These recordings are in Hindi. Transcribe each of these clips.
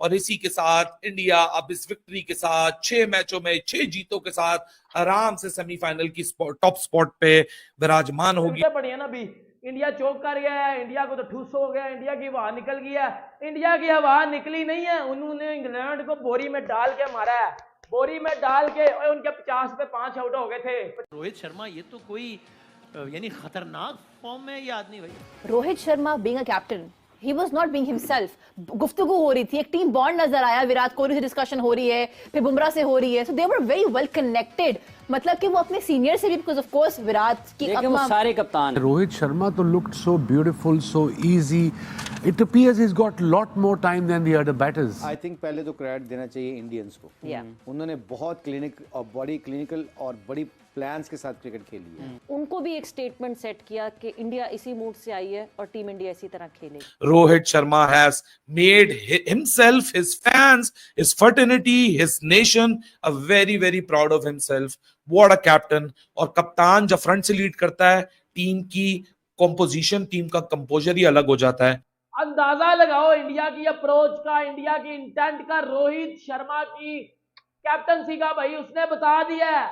और इसी के साथ इंडिया अब इस विक्ट्री के साथ 6 मैचों में 6 जीतों के साथ आराम से सेमीफाइनल की टॉप स्पॉट पे विराजमान होगी। बढ़िया ना भी इंडिया चौक कर गया है, इंडिया को तो ठूस हो गया, इंडिया की हवा निकल गया। इंडिया की हवा निकली नहीं है, उन्होंने इंग्लैंड को बोरी में डाल के मारा है, बोरी में डाल के, और उनके 50 पे 5 आउट हो गए थे। रोहित शर्मा ये तो कोई यानी खतरनाक फॉर्म में ये आदमी भाई। Rohit Sharma being a captain, he was not being himself। गुफ्तगू हो रही थी, एक टीम बॉन्ड नजर आया, विराट कोहली से डिस्कशन हो रही है, फिर बुमराह से हो रही है, so they were very well connected। मतलब कि वो अपने सीनियर से भी, because of course विराट की वो सारे कप्तान। रोहित शर्मा तो looked so beautiful, so easy। It appears he's got lot more time than the other batters। I think पहले तो क्रेडिट देना चाहिए इंडियंस को। उन्होंने बहुत क्लिनिकल और बड़ी प्लान्स के साथ क्रिकेट खेली है। उनको भी एक स्टेटमेंट सेट किया कि इंडिया इसी मूड से आई है और टीम इंडिया इसी तरह खेलेगी। Rohit Sharma has made himself, his fans, his fraternity, his nation a very very proud of himself। What a captain। और कप्तान जब फ्रंट से लीड करता है, टीम की कॉम्पोजिशन, टीम का कंपोजर ही अलग हो जाता है। अंदाजा लगाओ इंडिया की अप्रोच का, इंडिया की इंटेंट का, रोहित शर्मा की कैप्टनसी का। भाई उसने बता दिया है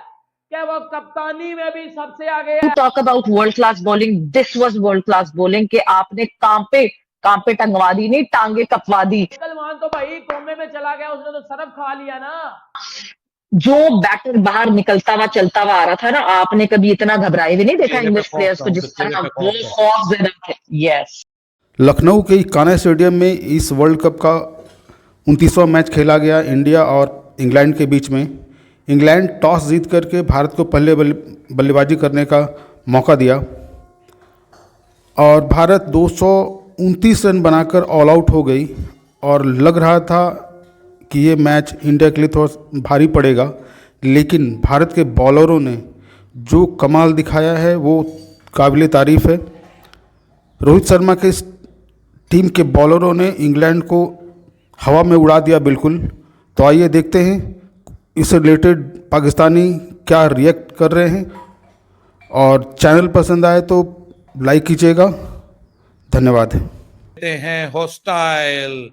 कि वो कप्तानी में भी सबसे आगे है। Talk about world class bowling, this was world class bowling कि आपने कांपे टंगवा दी, नहीं टांगे कपवा दी। सलमान तो भाई कोमे में चला गया, उसने तो सरफ खा लिया ना। जो बैटर बाहर निकलता हुआ चलता हुआ आ रहा था ना, आपने कभी इतना घबराए भी नहीं देखा इंग्लिश प्लेयर्स को जिस तरह वो खौफ दे रहे थे। यस, लखनऊ के इकाना स्टेडियम में इस वर्ल्ड कप का 29वां मैच खेला गया इंडिया और इंग्लैंड के बीच में। इंग्लैंड टॉस जीत करके भारत को पहले बल्लेबाजी करने का मौका दिया और भारत 229 रन बनाकर ऑल आउट हो गई और लग रहा था कि ये मैच इंडिया के लिए थोड़ा भारी पड़ेगा, लेकिन भारत के बॉलरों ने जो कमाल दिखाया है वो काबिल तारीफ़ है। रोहित शर्मा के इस टीम के बॉलरों ने इंग्लैंड को हवा में उड़ा दिया बिल्कुल। तो आइए देखते हैं इससे रिलेटेड पाकिस्तानी क्या रिएक्ट कर रहे हैं, और चैनल पसंद आए तो लाइक कीजिएगा। धन्यवाद। हॉस्टाइल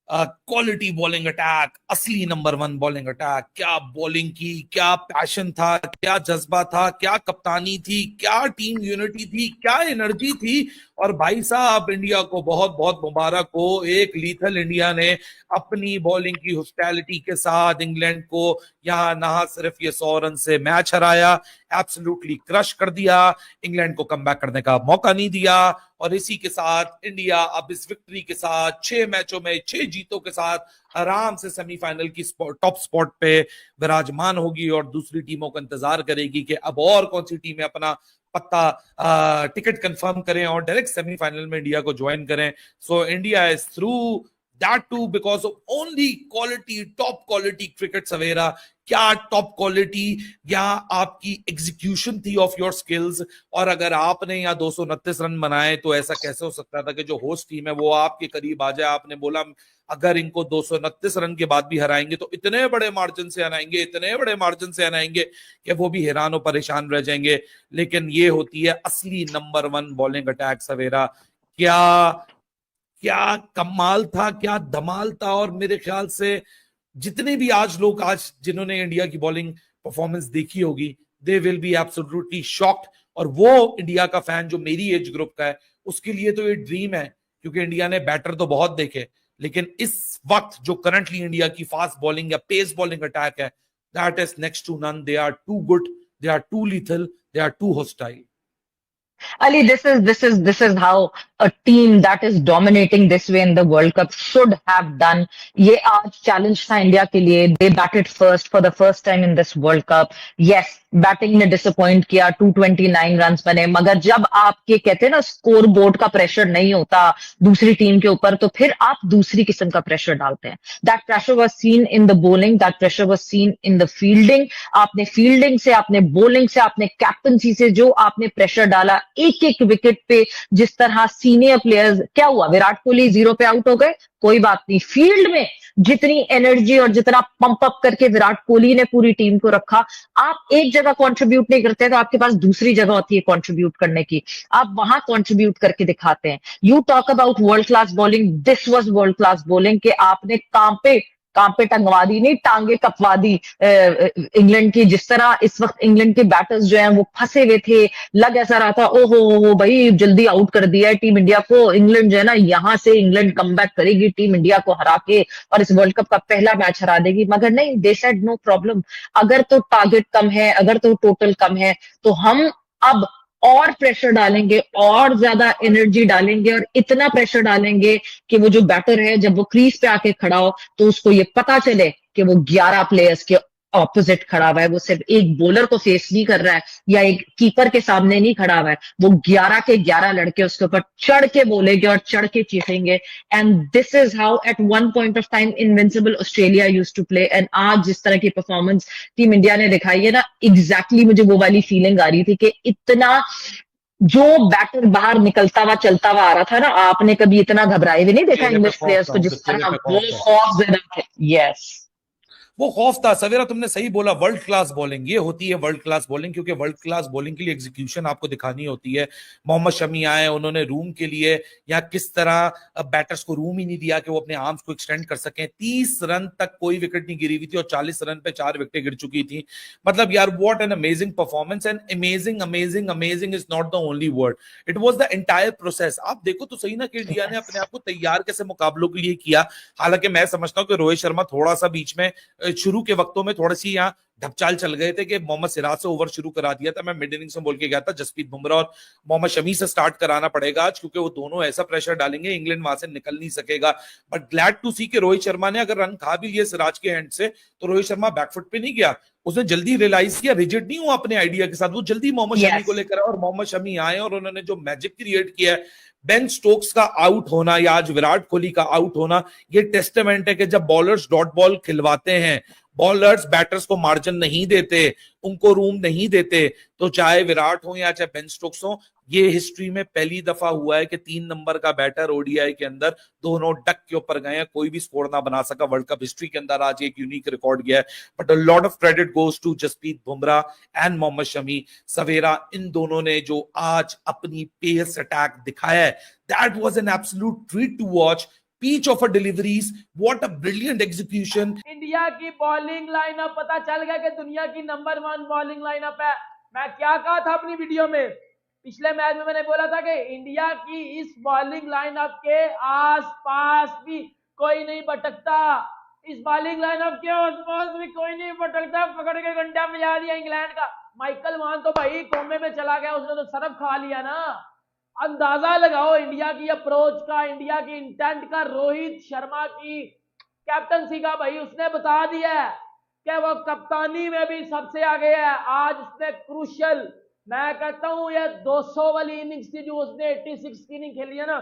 क्वालिटी बॉलिंग अटैक, असली नंबर 1 बॉलिंग अटैक। क्या बॉलिंग की, क्या पैशन था, क्या जज्बा था, क्या कप्तानी थी, क्या टीम यूनिटी थी, क्या एनर्जी थी। और भाई साहब इंडिया को बहुत बहुत मुबारक हो, एक लीथल इंडिया ने अपनी बॉलिंग की हॉस्टिलिटी के साथ इंग्लैंड को यहाँ ना सिर्फ ये 100 रन से मैच हराया, एब्सोल्युटली क्रश कर दिया, इंग्लैंड को कमबैक करने का मौका नहीं दिया। और इसी के साथ इंडिया अब इस विक्ट्री के साथ 6 मैचों में 6 जीतों के साथ आराम से सेमीफाइनल की टॉप स्पॉट पे विराजमान होगी और दूसरी टीमों का इंतजार करेगी कि अब और कौन सी टीमें अपना पत्ता टिकट कंफर्म करें और डायरेक्ट सेमीफाइनल में इंडिया को ज्वाइन करें। So India is through that too because of only quality, top quality cricket सवेरा। क्या टॉप क्वालिटी या आपकी एग्जीक्यूशन थी ऑफ योर स्किल्स। और अगर आपने यहाँ 229 रन बनाए तो ऐसा कैसे हो सकता था कि जो होस्ट टीम है वो आपके करीब आ जाए। आपने बोला अगर इनको 229 रन के बाद भी हराएंगे तो इतने बड़े मार्जिन से हराएंगे, इतने बड़े मार्जिन से हराएंगे कि वो भी हैरान और परेशान रह जाएंगे। लेकिन ये होती है असली नंबर 1 बॉलिंग अटैक सवेरा। क्या कमाल था, क्या धमाल था। और मेरे ख्याल से जितने भी आज लोग जिन्होंने इंडिया की बॉलिंग परफॉर्मेंस देखी होगी, they will be absolutely shocked. और वो इंडिया का फैन जो मेरी एज ग्रुप का है, उसके लिए तो ये ड्रीम है, क्योंकि इंडिया ने बैटर तो बहुत देखे, लेकिन इस वक्त जो करंटली इंडिया की फास्ट बॉलिंग या पेस बॉलिंग अटैक है, that is next to none. They are too good, they are too lethal, they are too hostile. Ali, this is how a team that is dominating this way in the World Cup should have done. ये आज challenge था इंडिया के लिए. They batted first for the first time in this World Cup. Yes, batting ने डिसअपॉइंट किया, 229 रन बने, मगर जब आपके कहते हैं ना स्कोर बोर्ड का प्रेशर नहीं होता दूसरी टीम के ऊपर, तो फिर आप दूसरी किस्म का प्रेशर डालते हैं. That pressure was seen in the bowling, that pressure was seen in the fielding. आपने फील्डिंग से, आपने बॉलिंग से, आपने कैप्टनसी से जो आपने प्रेशर डाला, एक एक विकेट पे जिस तरह सीनियर प्लेयर्स, क्या हुआ, विराट कोहली 0 पे आउट हो गए, कोई बात नहीं, फील्ड में जितनी एनर्जी और जितना पंप अप करके विराट कोहली ने पूरी टीम को रखा। आप एक जगह कंट्रीब्यूट नहीं करते तो आपके पास दूसरी जगह होती है कंट्रीब्यूट करने की, आप वहां कंट्रीब्यूट करके दिखाते हैं। You talk about world class bowling, this was world class bowling कि आपने कांपे टंगवा दी, नहीं टांगे कपवा दी इंग्लैंड की। जिस तरह इस वक्त इंग्लैंड के बैटर्स जो हैं वो फंसे हुए थे, लग ऐसा रहा था ओहो हो भाई जल्दी आउट कर दिया है टीम इंडिया को, इंग्लैंड जो है ना यहां से इंग्लैंड कमबैक करेगी टीम इंडिया को हरा के और इस वर्ल्ड कप का पहला मैच हरा देगी। मगर नहीं, दे सेड नो प्रॉब्लम, अगर तो टारगेट कम है, अगर तो टोटल कम है, तो हम अब और प्रेशर डालेंगे, और ज्यादा एनर्जी डालेंगे और इतना प्रेशर डालेंगे कि वो जो बैटर है जब वो क्रीज पे आके खड़ा हो तो उसको ये पता चले कि वो 11 प्लेयर्स के ऑपोजिट खड़ा हुआ है, वो सिर्फ एक बॉलर को फेस नहीं कर रहा है या एक कीपर के सामने नहीं खड़ा हुआ है, वो 11 के 11 लड़के उसके ऊपर चढ़ के बोलेंगे और चढ़ के चीखेंगे। And this is how at one point of time invincible Australia used to play. And आज जिस तरह की परफॉर्मेंस टीम इंडिया ने दिखाई है ना, एग्जैक्टली मुझे वो वाली फीलिंग आ रही थी कि इतना जो बैटर बाहर निकलता हुआ चलता हुआ आ रहा था ना, आपने कभी इतना घबराए भी नहीं देखा इंग्लिश प्लेयर्स को जिस तरह वो खौफ थे। यस, वो खौफ था। सवेरा तुमने सही बोला, वर्ल्ड क्लास बॉलिंग ये होती है, वर्ल्ड क्लास बॉलिंग, क्योंकि वर्ल्ड क्लास बॉलिंग के लिए एग्जीक्यूशन आपको दिखानी होती है। मोहम्मद शमी आए, उन्होंने रूम के लिए या किस तरह बैटर्स को रूम ही नहीं दिया कि वो अपने आर्म्स को एक्सटेंड कर सकें। 30 रन तक कोई विकेट नहीं गिरी हुई थी और 40 रन पे 4 विकेटें गिर चुकी थी। मतलब यार what an amazing performance. And amazing amazing amazing is not the only word, it was the entire process. आप देखो तो सही ना कि इंडिया ने अपने आप को तैयार कैसे मुकाबलों के लिए किया। हालांकि मैं समझता हूं कि रोहित शर्मा थोड़ा सा बीच में शुरू के वक्तों में थोड़ी सी यहाँ ढपचाल चल गए थे कि मोहम्मद सिराज से ओवर शुरू करा दिया था। मैं मिड इनिंग्स में बोल के गया था जसप्रीत बुमराह और मोहम्मद शमी से स्टार्ट कराना पड़ेगा आज, क्योंकि वो दोनों ऐसा प्रेशर डालेंगे इंग्लैंड वहां से निकल नहीं सकेगा। बट ग्लैड टू सी कि रोहित शर्मा ने अगर रन खा भी लिए सिराज के हैंड से तो रोहित शर्मा बैकफुट पे नहीं गया, उसने जल्दी रियलाइज किया, रिजिड नहीं हुआ अपने आइडिया के साथ, वो जल्दी मोहम्मद शमी को लेकर आया और मोहम्मद शमी आए और उन्होंने जो मैजिक क्रिएट किया है। बेन स्टोक्स का आउट होना या आज विराट कोहली का आउट होना, ये टेस्टामेंट है कि जब बॉलर्स डॉट बॉल खिलवाते हैं, बॉलर्स बैटर्स को मार्जिन नहीं देते, उनको रूम नहीं देते, तो चाहे विराट हो या चाहे बेन स्टोक्स हो, ये हिस्ट्री में पहली दफा हुआ है कि 3 नंबर का बैटर ओडीआई के अंदर दोनों डक के ऊपर गए हैं, कोई भी स्कोर ना बना सका। वर्ल्ड कप हिस्ट्री के अंदर आज एक यूनिक रिकॉर्ड गया है। But a lot of credit goes to Jasprit Bumrah and Mohammed Shami. सवेरा इन दोनों ने जो आज अपनी पेस अटैक दिखाया है, that was an absolute treat to watch. Peach of her deliveries, what a brilliant execution. India की बॉलिंग लाइनअप पता चल गया कि दुनिया की नंबर 1 बॉलिंग लाइनअप है। मैं क्या कहा था अपनी वीडियो में, पिछले मैच में मैंने बोला था कि इंडिया की इस बॉलिंग लाइनअप के आसपास भी कोई नहीं भटकता, इस बॉलिंग लाइनअप के आसपास भी कोई नहीं भटकता। पकड़ के घंटा बजा दिया इंग्लैंड का। माइकल वॉन तो भाई कोमे में चला गया, उसने तो सरफ खा लिया ना। अंदाजा लगाओ इंडिया की अप्रोच का, इंडिया की इंटेंट का। रोहित शर्मा की कैप्टनसी का भाई उसने बता दिया है कि वो कप्तानी में भी सबसे आगे है। आज उसने क्रूशियल, मैं कहता हूं ये 200 वाली इनिंग्स थी जो उसने 86 की इनिंग खेली है ना,